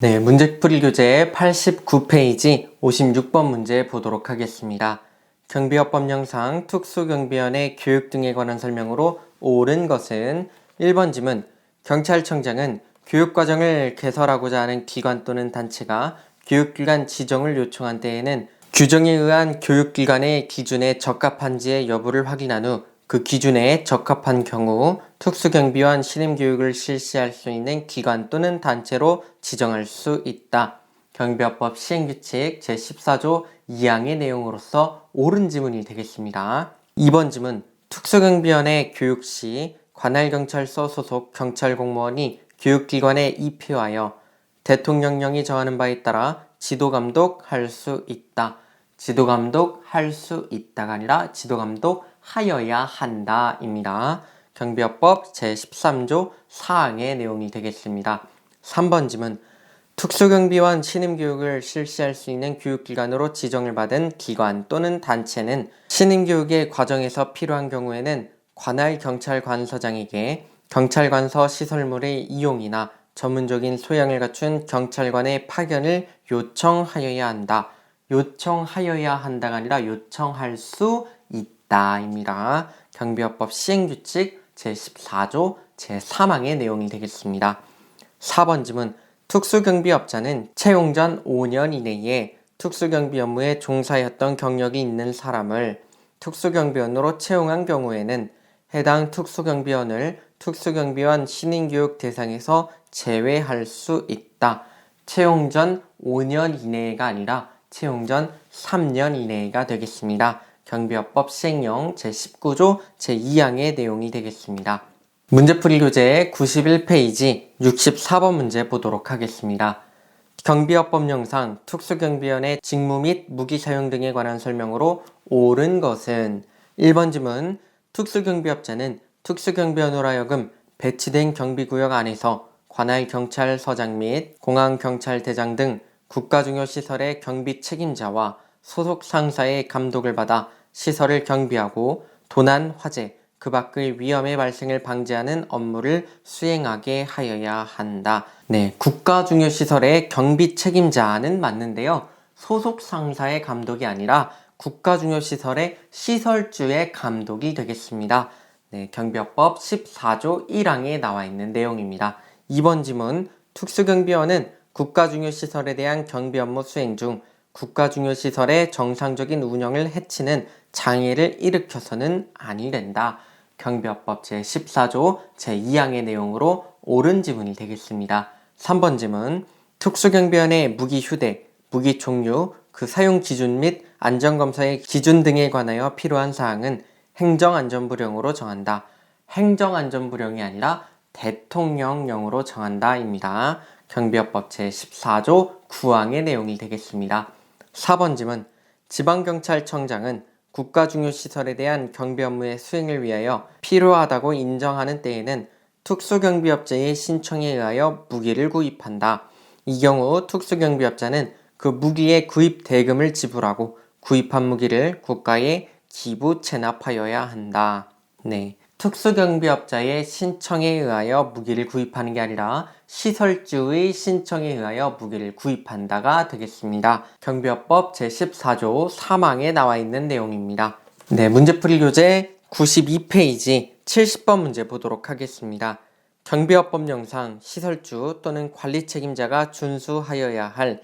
네, 문제풀이 교재 89페이지 56번 문제 보도록 하겠습니다. 경비업법 영상 특수경비원의 교육 등에 관한 설명으로 옳은 것은 1번 지문 경찰청장은 교육과정을 개설하고자 하는 기관 또는 단체가 교육기관 지정을 요청한 때에는 규정에 의한 교육기관의 기준에 적합한지의 여부를 확인한 후 그 기준에 적합한 경우 특수경비원 신임교육을 실시할 수 있는 기관 또는 단체로 지정할 수 있다. 경비업법 시행규칙 제14조 2항의 내용으로서 옳은 지문이 되겠습니다. 2번 지문 특수경비원의 교육 시 관할경찰서 소속 경찰공무원이 교육기관에 입회하여 대통령령이 정하는 바에 따라 지도감독할 수 있다. 지도감독할 수 있다가 아니라 지도감독 하여야 한다 입니다. 경비업법 제13조 4항의 내용이 되겠습니다. 3번 지문 특수경비원 신임교육을 실시할 수 있는 교육기관으로 지정을 받은 기관 또는 단체는 신임교육의 과정에서 필요한 경우에는 관할경찰관서장에게 경찰관서 시설물의 이용이나 전문적인 소양을 갖춘 경찰관의 파견을 요청하여야 한다. 요청하여야 한다가 아니라 요청할 수 있다 입니다. 경비업법 시행규칙 제14조 제3항의 내용이 되겠습니다. 4번 지문 특수경비업자는 채용 전 5년 이내에 특수경비 업무에 종사했던 경력이 있는 사람을 특수경비원으로 채용한 경우에는 해당 특수경비원을 특수경비원 신임교육 대상에서 제외할 수 있다. 채용 전 5년 이내가 아니라 채용 전 3년 이내가 되겠습니다. 경비업법 시행령 제19조 제2항의 내용이 되겠습니다. 문제풀이 교재 91페이지 64번 문제 보도록 하겠습니다. 경비업법 영상 특수경비원의 직무 및 무기 사용 등에 관한 설명으로 옳은 것은 1번 지문 특수경비업자는 특수경비원으로 하여금 배치된 경비구역 안에서 관할경찰서장 및 공항경찰대장 등 국가중요시설의 경비 책임자와 소속 상사의 감독을 받아 시설을 경비하고 도난, 화재, 그 밖의 위험의 발생을 방지하는 업무를 수행하게 하여야 한다. 네, 국가중요시설의 경비 책임자는 맞는데요. 소속 상사의 감독이 아니라 국가중요시설의 시설주의 감독이 되겠습니다. 네, 경비업법 14조 1항에 나와 있는 내용입니다. 2번 지문 특수경비원은 국가중요시설에 대한 경비 업무 수행 중 국가중요시설의 정상적인 운영을 해치는 장애를 일으켜서는 아니된다. 경비업법 제14조 제2항의 내용으로 옳은 지문이 되겠습니다. 3번 지문 특수경비원의 무기 휴대, 무기 종류, 그 사용 기준 및 안전검사의 기준 등에 관하여 필요한 사항은 행정안전부령으로 정한다. 행정안전부령이 아니라 대통령령으로 정한다 입니다. 경비업법 제14조 9항의 내용이 되겠습니다. 4번 지문 지방경찰청장은 국가중요시설에 대한 경비 업무의 수행을 위하여 필요하다고 인정하는 때에는 특수경비업자의 신청에 의하여 무기를 구입한다. 이 경우 특수경비업자는 그 무기의 구입 대금을 지불하고 구입한 무기를 국가에 기부 체납하여야 한다. 네. 특수경비업자의 신청에 의하여 무기를 구입하는 게 아니라 시설주의 신청에 의하여 무기를 구입한다가 되겠습니다. 경비업법 제14조 3항에 나와 있는 내용입니다. 네, 문제풀이 교재 92페이지 70번 문제 보도록 하겠습니다. 경비업법 영상 시설주 또는 관리 책임자가 준수하여야 할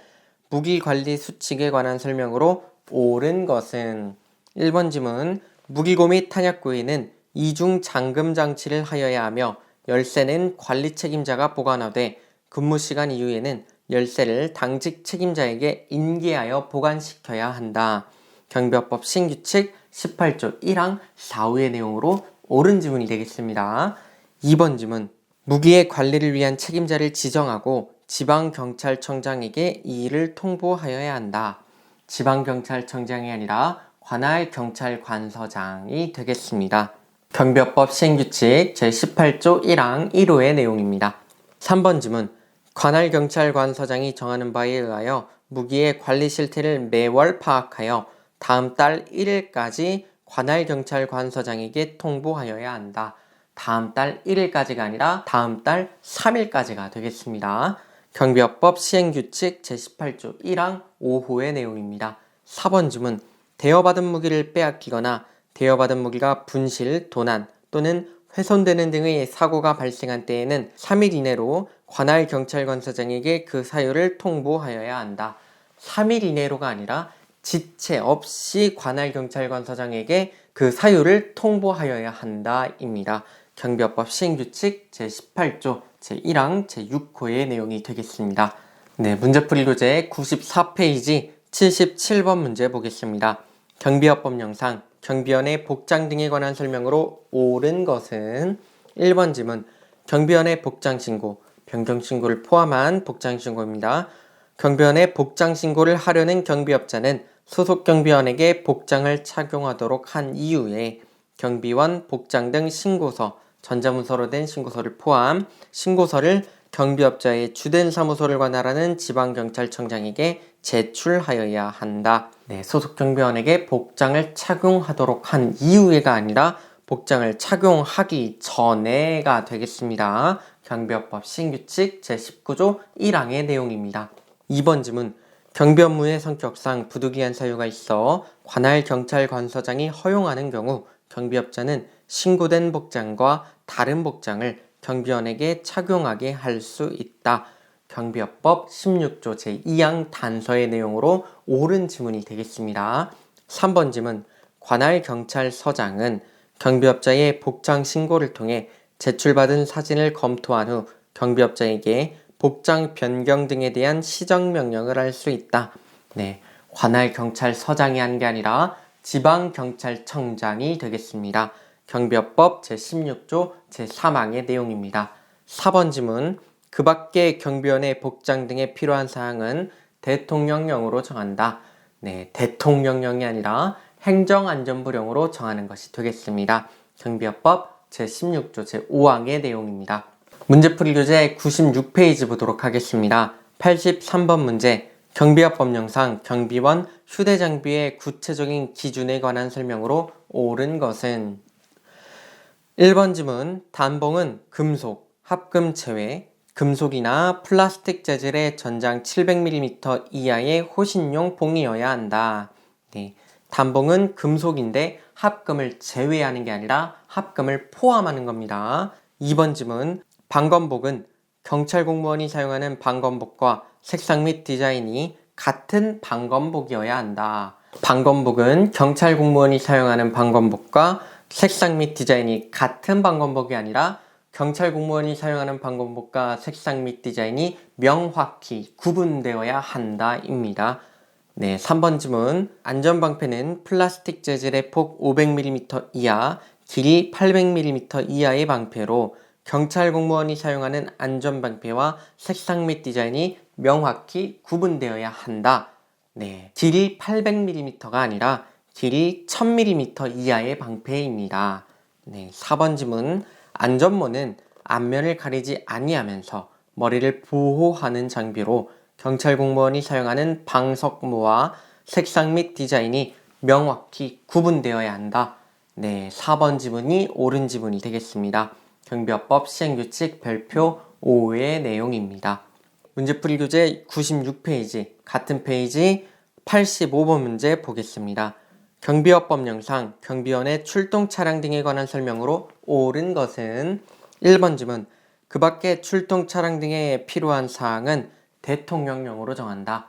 무기관리 수칙에 관한 설명으로 옳은 것은 1번 지문 무기고 및 탄약고에는 이중 잠금 장치를 하여야 하며 열쇠는 관리 책임자가 보관하되 근무시간 이후에는 열쇠를 당직 책임자에게 인계하여 보관시켜야 한다. 경비업법 신규칙 18조 1항 4호의 내용으로 옳은 지문이 되겠습니다. 2번 지문 무기의 관리를 위한 책임자를 지정하고 지방경찰청장에게 이 일을 통보하여야 한다. 지방경찰청장이 아니라 관할경찰관서장이 되겠습니다. 경비업법 시행규칙 제18조 1항 1호의 내용입니다. 3번 지문 관할경찰관서장이 정하는 바에 의하여 무기의 관리 실태를 매월 파악하여 다음 달 1일까지 관할경찰관서장에게 통보하여야 한다. 다음 달 1일까지가 아니라 다음 달 3일까지가 되겠습니다. 경비업법 시행규칙 제18조 1항 5호의 내용입니다. 4번 지문, 대여받은 무기를 빼앗기거나 대여받은 무기가 분실, 도난 또는 훼손되는 등의 사고가 발생한 때에는 3일 이내로 관할 경찰관서장에게 그 사유를 통보하여야 한다. 3일 이내로가 아니라 지체 없이 관할 경찰관서장에게 그 사유를 통보하여야 한다입니다. 경비업법 시행규칙 제18조 제1항 제6호의 내용이 되겠습니다. 네, 문제풀이 교재 94페이지 77번 문제 보겠습니다. 경비업법 영상, 경비원의 복장 등에 관한 설명으로 옳은 것은 1번 지문, 경비원의 복장신고, 변경신고를 포함한 복장신고입니다. 경비원의 복장신고를 하려는 경비업자는 소속 경비원에게 복장을 착용하도록 한 이후에 경비원 복장 등 신고서, 전자문서로 된 신고서를 포함 신고서를 경비업자의 주된 사무소를 관할하는 지방경찰청장에게 제출하여야 한다. 네, 소속 경비원에게 복장을 착용하도록 한 이후에가 아니라 복장을 착용하기 전에가 되겠습니다. 경비업법 시행규칙 제19조 1항의 내용입니다. 2번 지문, 경비 업무의 성격상 부득이한 사유가 있어 관할 경찰관서장이 허용하는 경우 경비업자는 신고된 복장과 다른 복장을 경비원에게 착용하게 할 수 있다. 경비업법 16조 제2항 단서의 내용으로 옳은 지문이 되겠습니다. 3번 지문, 관할 경찰서장은 경비업자의 복장 신고를 통해 제출받은 사진을 검토한 후 경비업자에게 복장 변경 등에 대한 시정명령을 할 수 있다. 네, 관할 경찰서장이 한 게 아니라 지방경찰청장이 되겠습니다. 경비업법 제16조 제3항의 내용입니다. 4번 지문, 그 밖에 경비원의 복장 등에 필요한 사항은 대통령령으로 정한다. 네, 대통령령이 아니라 행정안전부령으로 정하는 것이 되겠습니다. 경비업법 제16조 제5항의 내용입니다. 문제풀이 교재 96페이지 보도록 하겠습니다. 83번 문제, 경비업법 영상 경비원 휴대장비의 구체적인 기준에 관한 설명으로 옳은 것은 1번 지문, 단봉은 금속, 합금 제외, 금속이나 플라스틱 재질의 전장 700mm 이하의 호신용 봉이어야 한다. 네, 단봉은 금속인데 합금을 제외하는 게 아니라 합금을 포함하는 겁니다. 2번 지문, 방검복은 경찰 공무원이 사용하는 방검복과 색상 및 디자인이 같은 방검복이어야 한다. 방검복은 경찰 공무원이 사용하는 방검복과 색상 및 디자인이 같은 방검복이 아니라 경찰 공무원이 사용하는 방검복과 색상 및 디자인이 명확히 구분되어야 한다입니다. 네, 3번 지문, 안전방패는 플라스틱 재질의 폭 500mm 이하, 길이 800mm 이하의 방패로 경찰 공무원이 사용하는 안전방패와 색상 및 디자인이 명확히 구분되어야 한다. 네, 길이 800mm가 아니라 길이 1000mm 이하의 방패입니다. 네, 4번 지문, 안전모는 앞면을 가리지 아니하면서 머리를 보호하는 장비로 경찰 공무원이 사용하는 방석무와 색상 및 디자인이 명확히 구분되어야 한다. 네, 4번 지문이 옳은 지문이 되겠습니다. 경비업법 시행규칙 별표 5의 내용입니다. 문제풀이 교재 96페이지, 같은 페이지 85번 문제 보겠습니다. 경비업법 영상 경비원의 출동 차량 등에 관한 설명으로 옳은 것은 1번 지문, 그 밖에 출동 차량 등에 필요한 사항은 대통령령으로 정한다.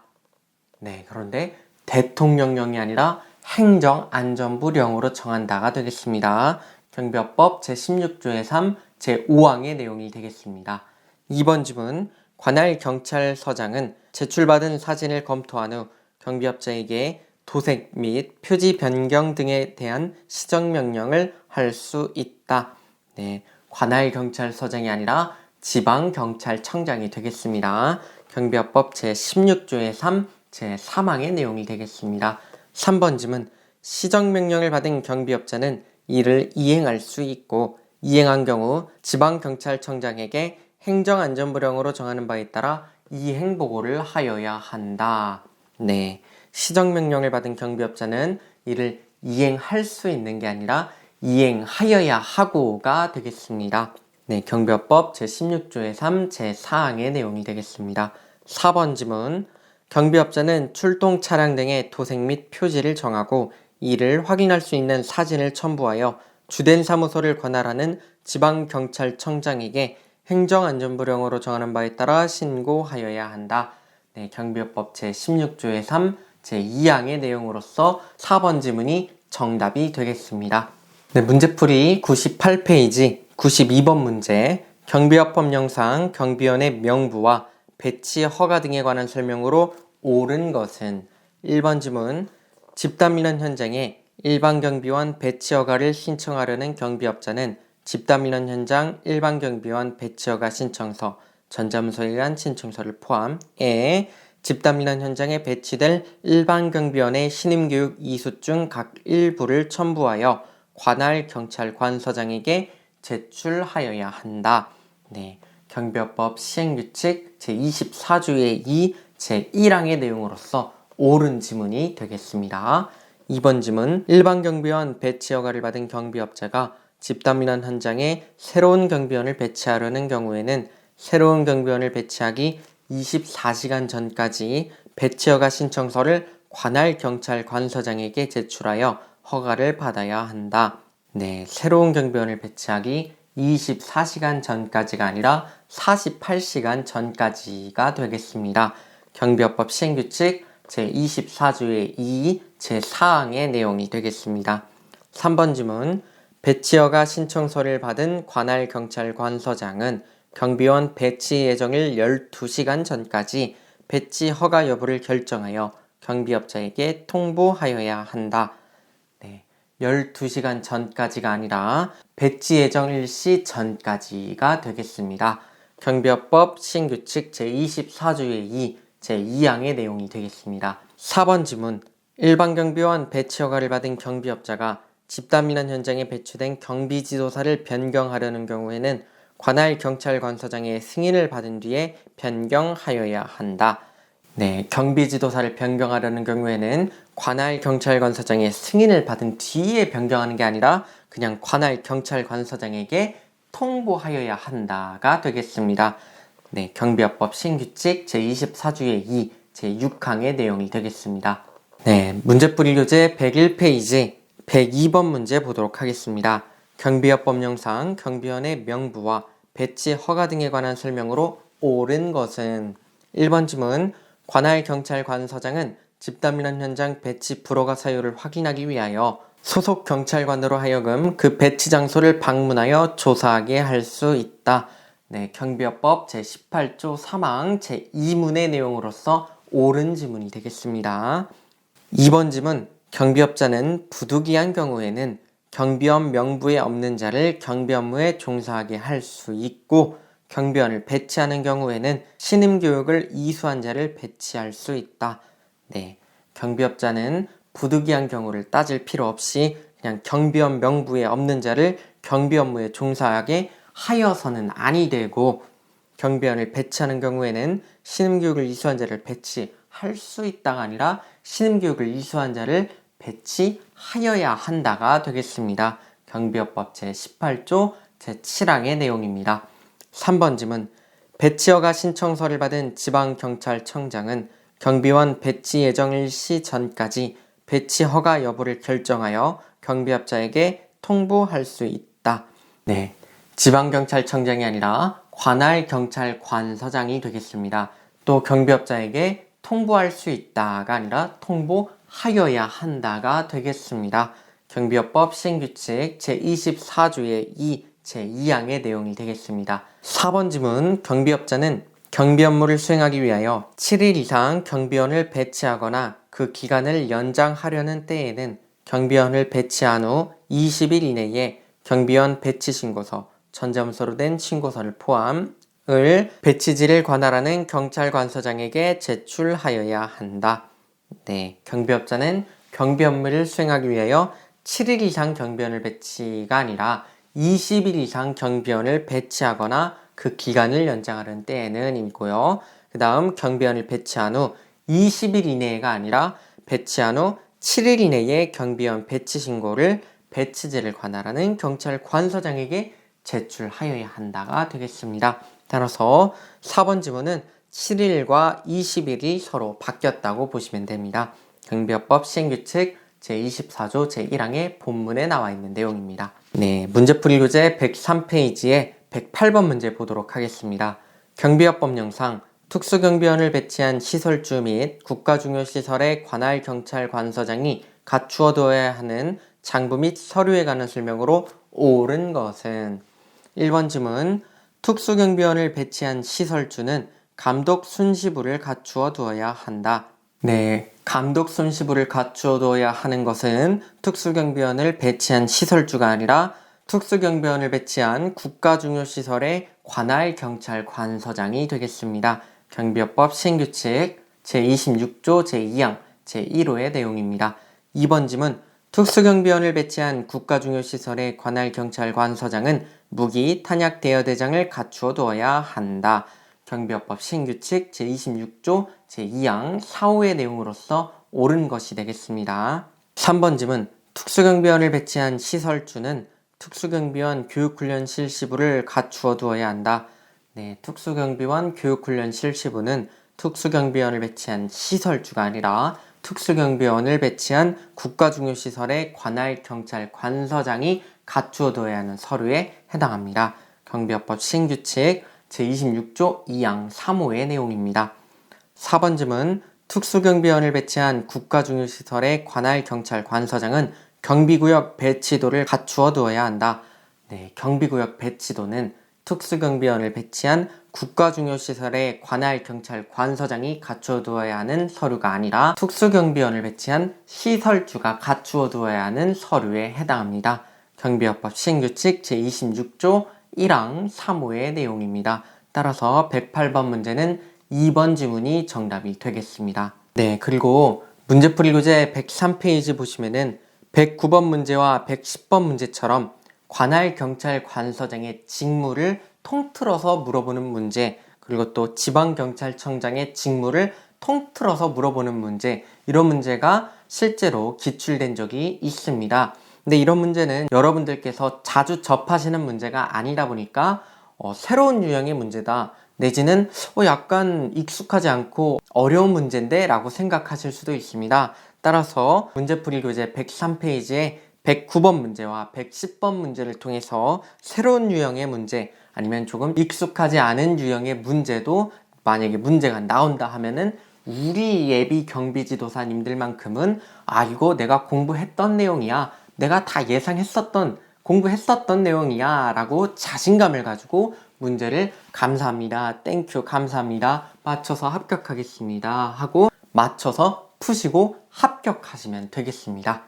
네, 그런데 대통령령이 아니라 행정안전부령으로 정한다가 되겠습니다. 경비업법 제16조의 3, 제5항의 내용이 되겠습니다. 2번 지문, 관할 경찰서장은 제출받은 사진을 검토한 후 경비업자에게 도색 및 표지 변경 등에 대한 시정명령을 할 수 있다. 네, 관할 경찰서장이 아니라 지방경찰청장이 되겠습니다. 경비업법 제16조의 3, 제3항의 내용이 되겠습니다. 3번 지문, 시정명령을 받은 경비업자는 이를 이행할 수 있고 이행한 경우 지방경찰청장에게 행정안전부령으로 정하는 바에 따라 이행보고를 하여야 한다. 네, 시정명령을 받은 경비업자는 이를 이행할 수 있는 게 아니라 이행하여야 하고가 되겠습니다. 네, 경비업법 제16조의 3 제4항의 내용이 되겠습니다. 4번 지문. 경비업자는 출동 차량 등의 도색 및 표지를 정하고 이를 확인할 수 있는 사진을 첨부하여 주된 사무소를 관할하는 지방경찰청장에게 행정안전부령으로 정하는 바에 따라 신고하여야 한다. 네, 경비업법 제16조의 3 제2항의 내용으로서 4번 지문이 정답이 되겠습니다. 네, 문제풀이 98페이지 92번 문제. 경비업법령상 경비원의 명부와 배치 허가 등에 관한 설명으로 옳은 것은 1번 지문. 집단 민원 현장에 일반 경비원 배치 허가를 신청하려는 경비업자는 집단 민원 현장 일반 경비원 배치 허가 신청서, 전자문서에 의한 신청서를 포함해 집단 민원 현장에 배치될 일반 경비원의 신임교육 이수증 각 일부를 첨부하여 관할 경찰관서장에게 제출하여야 한다. 네, 경비업법 시행규칙 제24조의 2 제1항의 내용으로서 옳은 지문이 되겠습니다. 2번 지문. 일반 경비원 배치 허가를 받은 경비업자가 집단민원 현장에 새로운 경비원을 배치하려는 경우에는 새로운 경비원을 배치하기 24시간 전까지 배치허가 신청서를 관할 경찰관서장에게 제출하여 허가를 받아야 한다. 네, 새로운 경비원을 배치하기 24시간 전까지가 아니라 48시간 전까지가 되겠습니다. 경비업법 시행규칙 제24조의 2 제4항의 내용이 되겠습니다. 3번 지문. 배치허가 신청서를 받은 관할 경찰관서장은 경비원 배치 예정일 12시간 전까지 배치 허가 여부를 결정하여 경비업자에게 통보하여야 한다. 네, 12시간 전까지가 아니라 배치 예정일 시 전까지가 되겠습니다. 경비업법 시행규칙 제24조의 2 제2항의 내용이 되겠습니다. 4번 지문. 일반 경비원 배치 허가를 받은 경비업자가 집단민원 현장에 배치된 경비지도사를 변경하려는 경우에는 관할 경찰관서장의 승인을 받은 뒤에 변경하여야 한다. 네, 경비지도사를 변경하려는 경우에는 관할 경찰관서장의 승인을 받은 뒤에 변경하는 게 아니라 그냥 관할 경찰관서장에게 통보하여야 한다가 되겠습니다. 네, 경비업법 시행규칙 제24조의 2 제6항의 내용이 되겠습니다. 네, 문제풀이 교재 101페이지 102번 문제 보도록 하겠습니다. 경비업법령상 경비원의 명부와 배치 허가 등에 관한 설명으로 옳은 것은 1번 지문. 관할 경찰관서장은 집단민원 현장 배치 불허가 사유를 확인하기 위하여 소속 경찰관으로 하여금 그 배치 장소를 방문하여 조사하게 할 수 있다. 네, 경비업법 제18조 3항 제2문의 내용으로서 옳은 지문이 되겠습니다. 2번 지문. 경비업자는 부득이한 경우에는 경비원 명부에 없는 자를 경비 업무에 종사하게 할 수 있고 경비원을 배치하는 경우에는 신임교육을 이수한 자를 배치할 수 있다. 네, 경비업자는 부득이한 경우를 따질 필요 없이 그냥 경비원 명부에 없는 자를 경비 업무에 종사하게 하여서는 아니 되고 경비원을 배치하는 경우에는 신임교육을 이수한 자를 배치할 수 있다가 아니라 신임교육을 이수한 자를 배치하여야 한다가 되겠습니다. 경비업법 제18조 제7항의 내용입니다. 3번 지문. 배치허가 신청서를 받은 지방경찰청장은 경비원 배치 예정일 시 전까지 배치 허가 여부를 결정하여 경비업자에게 통보할 수 있다. 네, 지방경찰청장이 아니라 관할경찰관서장이 되겠습니다. 또 경비업자에게 통보할 수 있다가 아니라 통보하여야 한다가 되겠습니다. 경비업법 시행규칙 제24조의 2 제2항의 내용이 되겠습니다. 4번 지문. 경비업자는 경비 업무를 수행하기 위하여 7일 이상 경비원을 배치하거나 그 기간을 연장하려는 때에는 경비원을 배치한 후 20일 이내에 경비원 배치 신고서, 전자문서로 된 신고서를 포함을 배치지를 관할하는 경찰관서장에게 제출하여야 한다. 네, 경비업자는 경비 업무를 수행하기 위하여 7일 이상 경비원을 배치가 아니라 20일 이상 경비원을 배치하거나 그 기간을 연장하는 때에는 이고요. 그 다음 경비원을 배치한 후 20일 이내가 아니라 배치한 후 7일 이내에 경비원 배치 신고를 배치지를 관할하는 경찰관서장에게 제출하여야 한다가 되겠습니다. 따라서 4번 지문은 7일과 20일이 서로 바뀌었다고 보시면 됩니다. 경비업법 시행규칙 제24조 제1항의 본문에 나와 있는 내용입니다. 네, 문제풀이 교재 103페이지에 108번 문제 보도록 하겠습니다. 경비업법령상 특수경비원을 배치한 시설주 및 국가중요시설의 관할 경찰관서장이 갖추어 두어야 하는 장부 및 서류에 관한 설명으로 옳은 것은 1번 지문 특수경비원을 배치한 시설주는 감독 순시부를 갖추어 두어야 한다. 네, 감독 순시부를 갖추어 두어야 하는 것은 특수경비원을 배치한 시설주가 아니라 특수경비원을 배치한 국가중요시설의 관할 경찰관서장이 되겠습니다. 경비업법 시행규칙 제26조 제2항 제1호의 내용입니다. 2번 지문 특수경비원을 배치한 국가중요시설의 관할 경찰관서장은 무기 탄약 대여대장을 갖추어 두어야 한다. 경비업법 시행규칙 제26조 제2항 4호의 내용으로서 옳은 것이 되겠습니다. 3번 지문 특수경비원을 배치한 시설주는 특수경비원 교육훈련 실시부를 갖추어 두어야 한다. 네, 특수경비원 교육훈련 실시부는 특수경비원을 배치한 시설주가 아니라 특수경비원을 배치한 국가중요시설의 관할 경찰관서장이 갖추어 두어야 하는 서류에 해당합니다. 경비업법 시행규칙 제26조 2항 3호의 내용입니다. 4번 지문 특수경비원을 배치한 국가중요시설의 관할 경찰관서장은 경비구역 배치도를 갖추어 두어야 한다. 네, 경비구역 배치도는 특수경비원을 배치한 국가중요시설의 관할 경찰관서장이 갖추어 두어야 하는 서류가 아니라 특수경비원을 배치한 시설주가 갖추어 두어야 하는 서류에 해당합니다. 경비업법 시행규칙 제26조 1항 3호의 내용입니다. 따라서 108번 문제는 2번 지문이 정답이 되겠습니다. 네, 그리고 문제풀이 교재 103페이지 보시면은 109번 문제와 110번 문제처럼 관할 경찰관서장의 직무를 통틀어서 물어보는 문제, 그리고 또 지방경찰청장의 직무를 통틀어서 물어보는 문제, 이런 문제가 실제로 기출된 적이 있습니다. 근데 이런 문제는 여러분들께서 자주 접하시는 문제가 아니다 보니까 새로운 유형의 문제다, 내지는 약간 익숙하지 않고 어려운 문제인데 라고 생각하실 수도 있습니다. 따라서 문제풀이 교재 103페이지에 109번 문제와 110번 문제를 통해서 새로운 유형의 문제, 아니면 조금 익숙하지 않은 유형의 문제도 만약에 문제가 나온다 하면은 우리 예비 경비지도사님들만큼은 이거 내가 공부했던 내용이야, 내가 다 예상했었던, 공부했었던 내용이야 라고 자신감을 가지고 문제를 감사합니다, 땡큐, 감사합니다, 맞춰서 합격하겠습니다 하고 맞춰서 푸시고 합격하시면 되겠습니다.